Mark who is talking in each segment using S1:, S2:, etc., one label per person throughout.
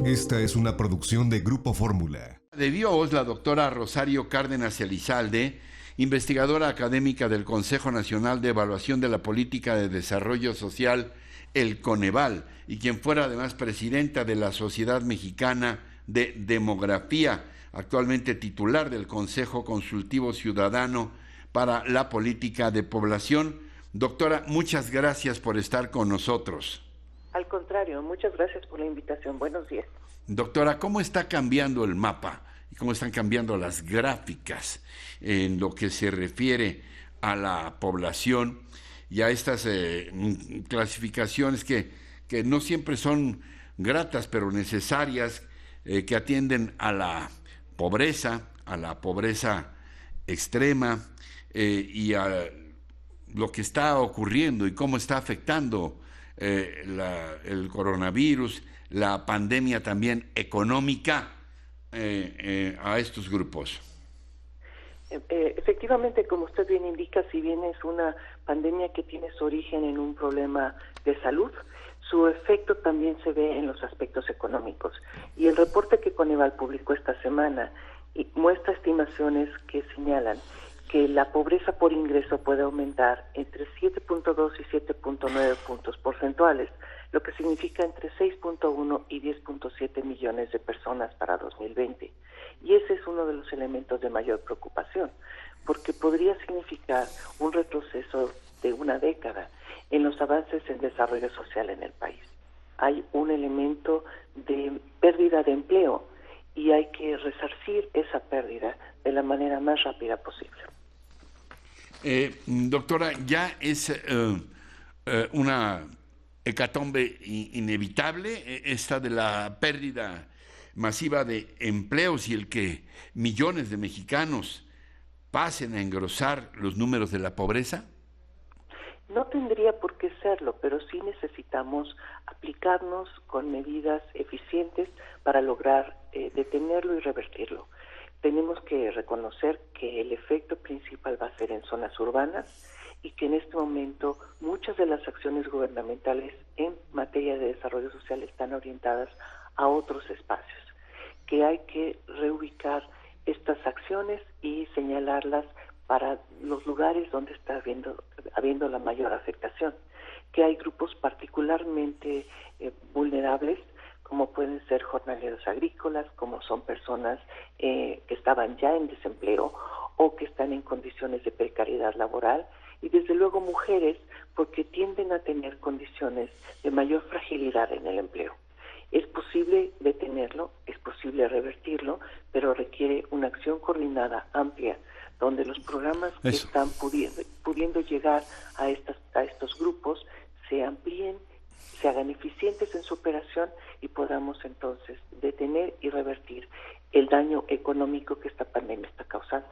S1: Esta es una producción de Grupo Fórmula.
S2: De Dios, la doctora Rosario Cárdenas Elizalde, investigadora académica del Consejo Nacional de Evaluación de la Política de Desarrollo Social, el Coneval, y quien fuera además presidenta de la Sociedad Mexicana de Demografía, actualmente titular del Consejo Consultivo Ciudadano para la Política de Población. Doctora, muchas gracias por estar con nosotros.
S3: Al contrario, muchas gracias por la invitación. Buenos días.
S2: Doctora, ¿cómo está cambiando el mapa y cómo están cambiando las gráficas en lo que se refiere a la población y a estas clasificaciones que no siempre son gratas, pero necesarias, que atienden a la pobreza extrema y a lo que está ocurriendo y cómo está afectando el coronavirus, la pandemia también económica a estos grupos?
S3: Efectivamente, como usted bien indica, si bien es una pandemia que tiene su origen en un problema de salud, su efecto también se ve en los aspectos económicos. Y el reporte que Coneval publicó esta semana muestra estimaciones que señalan que la pobreza por ingreso puede aumentar entre 7.2 y 7.9 puntos porcentuales, lo que significa entre 6.1 y 10.7 millones de personas para 2020. Y ese es uno de los elementos de mayor preocupación, porque podría significar un retroceso de una década en los avances en desarrollo social en el país. Hay un elemento de pérdida de empleo y hay que resarcir esa pérdida de la manera más rápida posible.
S2: Doctora, ya es una hecatombe inevitable esta de la pérdida masiva de empleos y el que millones de mexicanos pasen a engrosar los números de la pobreza.
S3: No tendría por qué serlo, pero sí necesitamos aplicarnos con medidas eficientes para lograr detenerlo y revertirlo. Tenemos que reconocer que el efecto principal va a ser en zonas urbanas y que en este momento muchas de las acciones gubernamentales en materia de desarrollo social están orientadas a otros espacios, que hay que reubicar estas acciones y señalarlas para los lugares donde está habiendo la mayor afectación, que hay grupos particularmente vulnerables, como pueden ser jornaleros agrícolas, como son personas que estaban ya en desempleo o que están en condiciones de precariedad laboral, y desde luego mujeres, porque tienden a tener condiciones de mayor fragilidad en el empleo. Es posible detenerlo, es posible revertirlo, pero requiere una acción coordinada, amplia, donde los programas que están pudiendo llegar a estos grupos se amplíen, se hagan eficientes en su operación y podamos entonces detener y revertir el daño económico que esta pandemia está causando.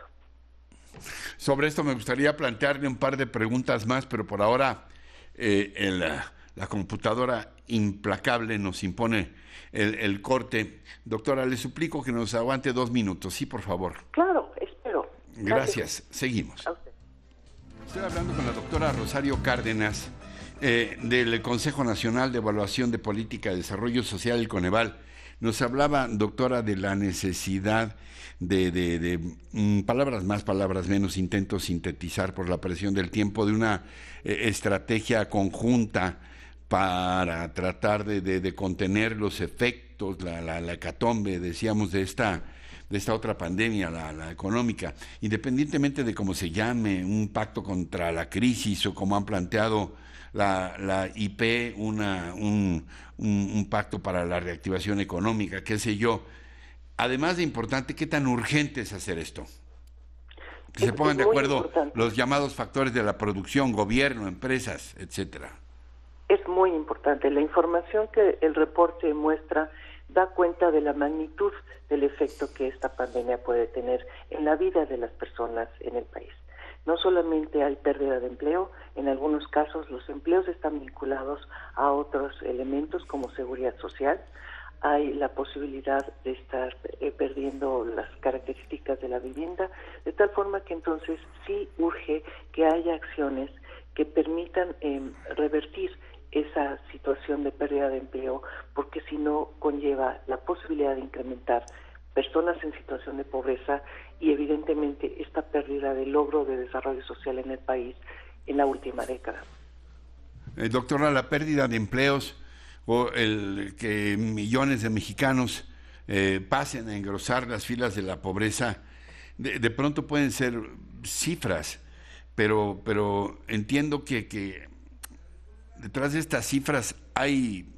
S2: Sobre esto me gustaría plantearle un par de preguntas más, pero por ahora la computadora implacable nos impone el corte. Doctora, le suplico que nos aguante 2 minutos. Sí, por favor.
S3: Claro, espero.
S2: Gracias. Seguimos. Estoy hablando con la doctora Rosario Cárdenas del Consejo Nacional de Evaluación de Política de Desarrollo Social, el Coneval. Nos hablaba, doctora, de la necesidad de palabras más, palabras menos, intento sintetizar por la presión del tiempo, de una estrategia conjunta para tratar de contener los efectos, la hecatombe, decíamos, de esta otra pandemia, la económica, independientemente de cómo se llame, un pacto contra la crisis o como han planteado la IP, un pacto para la reactivación económica, qué sé yo. Además de importante, ¿qué tan urgente es hacer esto? Que se pongan de acuerdo los llamados factores de la producción, gobierno, empresas, etcétera.
S3: Es muy importante. La información que el reporte muestra da cuenta de la magnitud del efecto que esta pandemia puede tener en la vida de las personas en el país. No solamente hay pérdida de empleo, en algunos casos los empleos están vinculados a otros elementos como seguridad social. Hay la posibilidad de estar perdiendo las características de la vivienda, de tal forma que entonces sí urge que haya acciones que permitan revertir esa situación de pérdida de empleo, porque si no conlleva la posibilidad de incrementar personas en situación de pobreza y evidentemente esta pérdida de logro de desarrollo social en el país en la última década.
S2: Doctora, la pérdida de empleos o el que millones de mexicanos pasen a engrosar las filas de la pobreza, de pronto pueden ser cifras, pero entiendo que detrás de estas cifras hay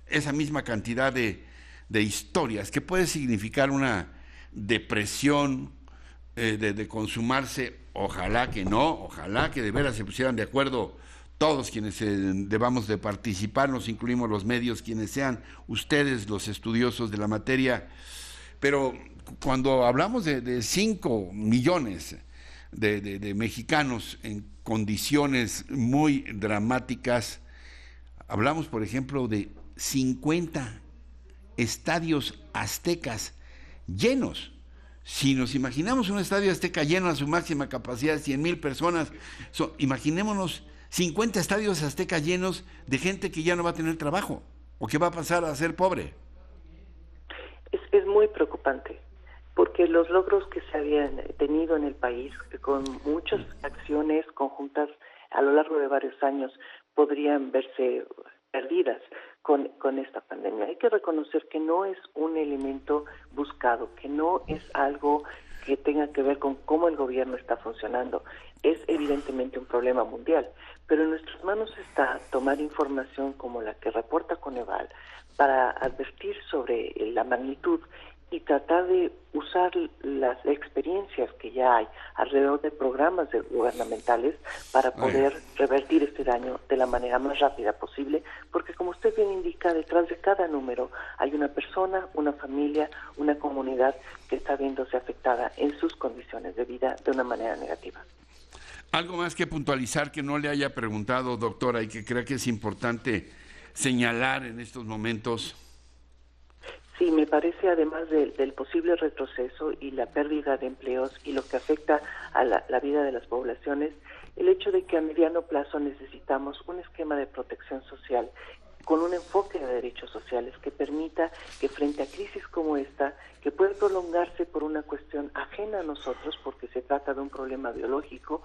S2: esa misma cantidad de historias que puede significar una depresión de consumarse. Ojalá que no, ojalá que de veras se pusieran de acuerdo todos quienes debamos de participar, nos incluimos los medios, quienes sean ustedes los estudiosos de la materia, pero cuando hablamos de 5 millones de mexicanos en condiciones muy dramáticas, hablamos, por ejemplo, de 50 estadios aztecas llenos. Si nos imaginamos un estadio azteca lleno a su máxima capacidad de 100,000 personas, imaginémonos 50 estadios aztecas llenos de gente que ya no va a tener trabajo o que va a pasar a ser pobre.
S3: Es muy preocupante, porque los logros que se habían tenido en el país, con muchas acciones conjuntas a lo largo de varios años, podrían verse perdidas con esta pandemia. Hay que reconocer que no es un elemento buscado, que no es algo que tenga que ver con cómo el gobierno está funcionando. Es evidentemente un problema mundial, pero en nuestras manos está tomar información como la que reporta Coneval para advertir sobre la magnitud y tratar de usar las experiencias que ya hay alrededor de programas gubernamentales para poder revertir este daño de la manera más rápida posible, porque como usted bien indica, detrás de cada número hay una persona, una familia, una comunidad que está viéndose afectada en sus condiciones de vida de una manera negativa.
S2: Algo más que puntualizar que no le haya preguntado, doctora, y que creo que es importante señalar en estos momentos.
S3: Sí, me parece, además del posible retroceso y la pérdida de empleos y lo que afecta a la vida de las poblaciones, el hecho de que a mediano plazo necesitamos un esquema de protección social con un enfoque de derechos sociales que permita que frente a crisis como esta, que puede prolongarse por una cuestión ajena a nosotros, porque se trata de un problema biológico,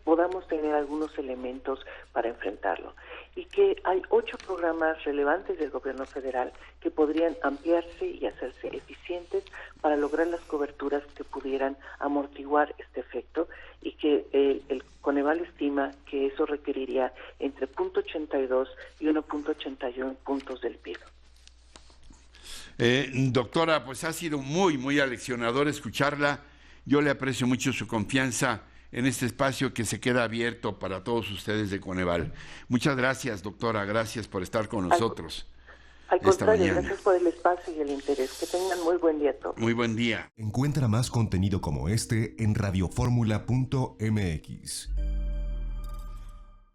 S3: podamos tener algunos elementos para enfrentarlo. Y que hay 8 programas relevantes del gobierno federal que podrían ampliarse y hacerse eficientes para lograr las coberturas que pudieran amortiguar este efecto, y que el Coneval estima que eso requeriría entre 0.82 y 1.81 puntos del PIB.
S2: Doctora, pues ha sido muy, muy aleccionador escucharla. Yo le aprecio mucho su confianza en este espacio que se queda abierto para todos ustedes de Coneval. Muchas gracias, doctora, gracias por estar con nosotros.
S3: Al contrario, gracias por el espacio y el interés. Que tengan muy buen día todos.
S2: Muy buen día.
S1: Encuentra más contenido como este en radioformula.mx.